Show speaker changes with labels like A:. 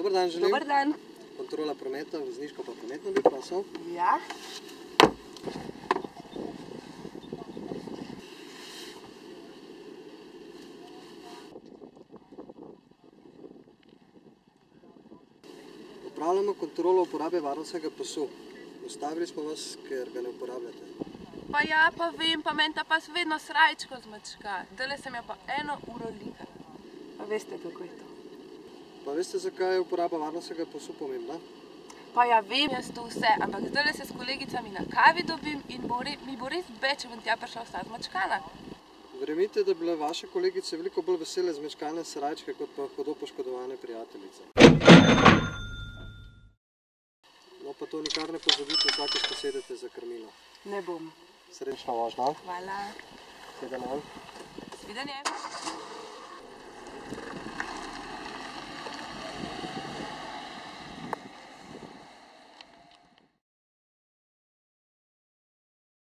A: Dobar dan želim.
B: Dobar dan.
A: Kontrola prometa, vozniško pa prometno bi prosil.
B: Ja.
A: Opravljamo kontrolo uporabe varnostnega pasu. Ustavili smo vas, ker ga ne uporabljate.
B: Pa ja, pa vem, pa meni ta pas vedno srajčko zmačka. Dele sem jo pa 1 uro likala. Pa veste, kako je to.
A: Pa veste, zakaj je uporaba varnostnega pasu pomembna?
B: Pa ja, vem jaz to vse, ampak zdaj se s kolegicami na kavi dobim in mi bo res beč, če bom tja prišla vsa zmačkana.
A: Verjemite, da bile vaše kolegice veliko bolj vesele zmečkane srajčke, kot pa hudo poškodovane prijateljice. No, pa to nikar ne pozabite, vsakeč ko sedete za krmilo.
B: Ne bom.
A: Srečno vožnjo.
B: Hvala.
A: Svidenje.
B: Svidenje.